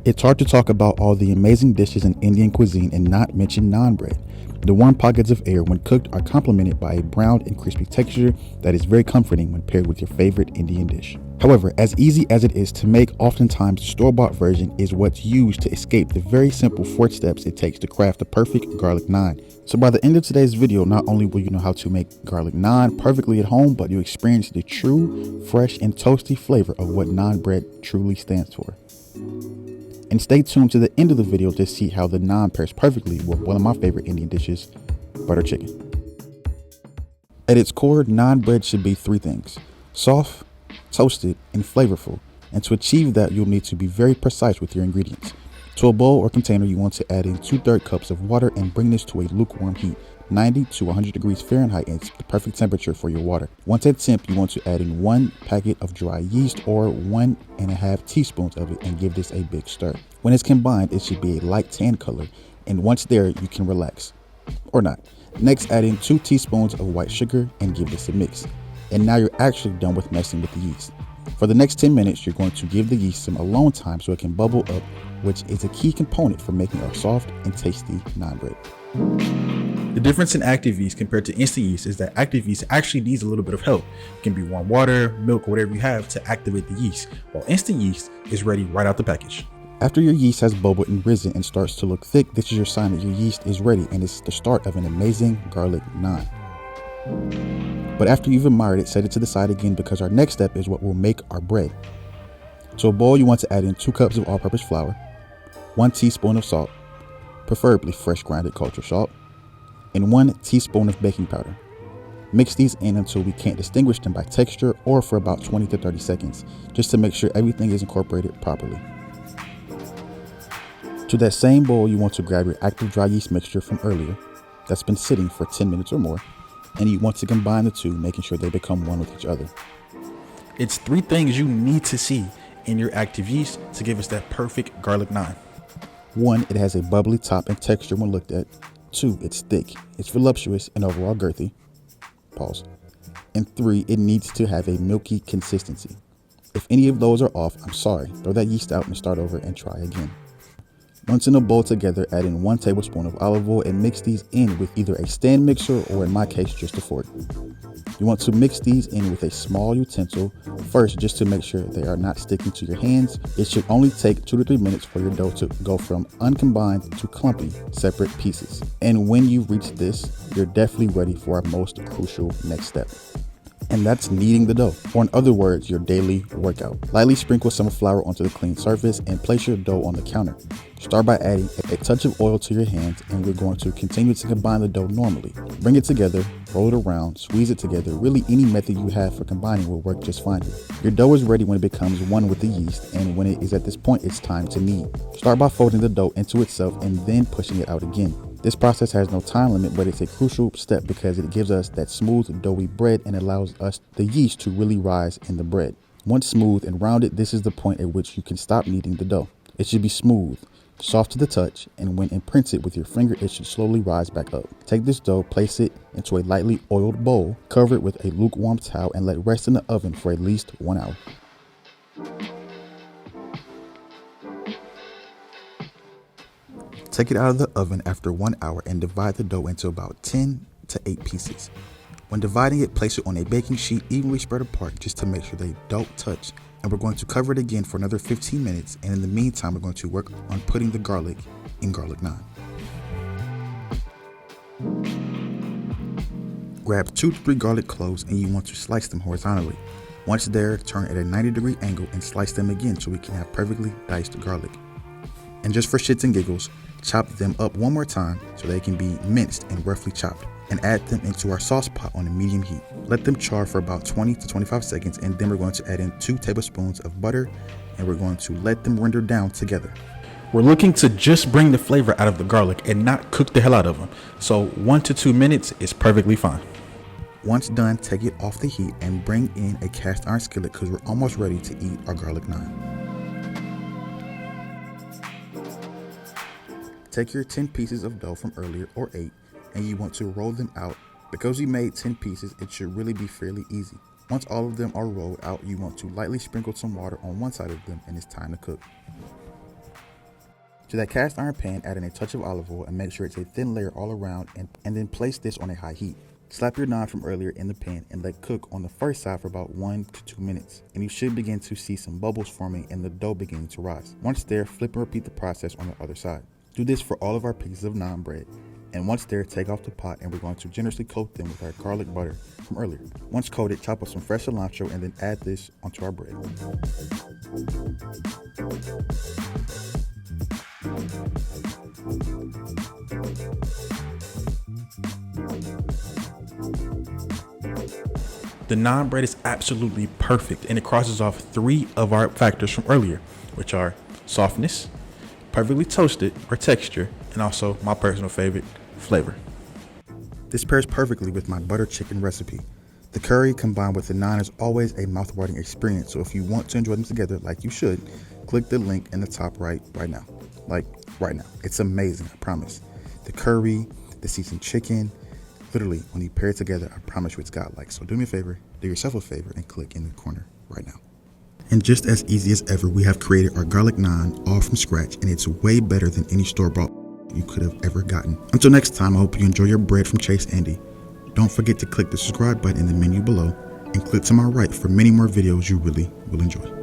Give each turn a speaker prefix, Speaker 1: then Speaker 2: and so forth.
Speaker 1: It's hard to talk about all the amazing dishes in Indian cuisine and not mention naan bread. The warm pockets of air when cooked are complemented by a browned and crispy texture that is very comforting when paired with your favorite Indian dish. However, as easy as it is to make, oftentimes the store-bought version is what's used to escape the very simple 4 steps it takes to craft the perfect garlic naan. So by the end of today's video, not only will you know how to make garlic naan perfectly at home, but you'll experience the true, fresh, and toasty flavor of what naan bread truly stands for. And stay tuned to the end of the video to see how the naan pairs perfectly with one of my favorite Indian dishes, butter chicken. At its core, naan bread should be 3 things: soft, toasted, and flavorful. And to achieve that, you'll need to be very precise with your ingredients. To a bowl or container, you want to add in 2/3 cups of water and bring this to a lukewarm heat. 90 to 100 degrees Fahrenheit is the perfect temperature for your water. Once at temp, you want to add in 1 packet of dry yeast or 1.5 teaspoons of it and give this a big stir. When it's combined, it should be a light tan color, and once there, you can relax. Or not. Next, add in 2 teaspoons of white sugar and give this a mix. And now you're actually done with messing with the yeast. For the next 10 minutes, you're going to give the yeast some alone time so it can bubble up, which is a key component for making our soft and tasty naan bread. The difference in active yeast compared to instant yeast is that active yeast actually needs a little bit of help. It can be warm water, milk, or whatever you have to activate the yeast, while instant yeast is ready right out the package. After your yeast has bubbled and risen and starts to look thick, this is your sign that your yeast is ready and it's the start of an amazing garlic naan. But after you've admired it, set it to the side again because our next step is what will make our bread. To a bowl, you want to add in 2 cups of all-purpose flour, 1 teaspoon of salt, preferably fresh grinded kosher salt, and 1 teaspoon of baking powder. Mix these in until we can't distinguish them by texture or for about 20 to 30 seconds, just to make sure everything is incorporated properly. To that same bowl, you want to grab your active dry yeast mixture from earlier that's been sitting for 10 minutes or more, and you want to combine the two, making sure they become one with each other. It's 3 things you need to see in your active yeast to give us that perfect garlic naan. 1, it has a bubbly top and texture when looked at. 2, it's thick, it's voluptuous, and overall girthy. Pause. And 3, it needs to have a milky consistency. If any of those are off, I'm sorry. Throw that yeast out and start over and try again. Once in a bowl together, add in 1 tablespoon of olive oil and mix these in with either a stand mixer or, in my case, just a fork. You want to mix these in with a small utensil first, just to make sure they are not sticking to your hands. It should only take 2 to 3 minutes for your dough to go from uncombined to clumpy, separate pieces. And when you reach this, you're definitely ready for our most crucial next step. And that's kneading the dough, or in other words, your daily workout. Lightly sprinkle some flour onto the clean surface and place your dough on the counter. Start by adding a touch of oil to your hands, and we're going to continue to combine the dough normally. Bring it together, roll it around, squeeze it together. Really, any method you have for combining will work just fine here. Your dough is ready when it becomes one with the yeast, and when it is at this point, it's time to knead. Start by folding the dough into itself and then pushing it out again. This process has no time limit, but it's a crucial step because it gives us that smooth, doughy bread and allows us the yeast to really rise in the bread. Once smooth and rounded, this is the point at which you can stop kneading the dough. It should be smooth, soft to the touch, and when imprinted with your finger, it should slowly rise back up. Take this dough, place it into a lightly oiled bowl, cover it with a lukewarm towel, and let rest in the oven for at least 1 hour. Take it out of the oven after 1 hour and divide the dough into about 10 to 8 pieces. When dividing it, place it on a baking sheet evenly spread apart just to make sure they don't touch. And we're going to cover it again for another 15 minutes. And in the meantime, we're going to work on putting the garlic in garlic naan. Grab 2 to 3 garlic cloves and you want to slice them horizontally. Once there, turn at a 90-degree angle and slice them again so we can have perfectly diced garlic. And just for shits and giggles, chop them up 1 more time so they can be minced and roughly chopped, and add them into our sauce pot on a medium heat. Let them char for about 20 to 25 seconds, and then we're going to add in 2 tablespoons of butter, and we're going to let them render down together. We're looking to just bring the flavor out of the garlic and not cook the hell out of them, so 1 to 2 minutes is perfectly fine. Once done, take it off the heat and bring in a cast iron skillet because we're almost ready to eat our garlic naan. Take your 10 pieces of dough from earlier, or 8, and you want to roll them out. Because we made 10 pieces, it should really be fairly easy. Once all of them are rolled out, you want to lightly sprinkle some water on one side of them, and it's time to cook. To that cast iron pan, add in a touch of olive oil and make sure it's a thin layer all around, and then place this on a high heat. Slap your naan from earlier in the pan and let cook on the first side for about 1 to 2 minutes, and you should begin to see some bubbles forming and the dough beginning to rise. Once there, flip and repeat the process on the other side. Do this for all of our pieces of naan bread, and once there, take off the pot and we're going to generously coat them with our garlic butter from earlier. Once coated, chop up some fresh cilantro and then add this onto our bread. The naan bread is absolutely perfect, and it crosses off 3 of our factors from earlier, which are softness, perfectly toasted or texture, and also my personal favorite, flavor. This pairs perfectly with my butter chicken recipe. The curry combined with the naan is always a mouth-watering experience, so if you want to enjoy them together like you should, click the link in the top right now. Like right now. It's amazing, I promise. The curry, the seasoned chicken, literally, when you pair it together, I promise you it's godlike. So do me a favor, do yourself a favor, and click in the corner right now. And just as easy as ever, we have created our garlic naan all from scratch, and it's way better than any store-bought you could have ever gotten. Until next time, I hope you enjoy your bread from Chase Andy. Don't forget to click the subscribe button in the menu below, and click to my right for many more videos you really will enjoy.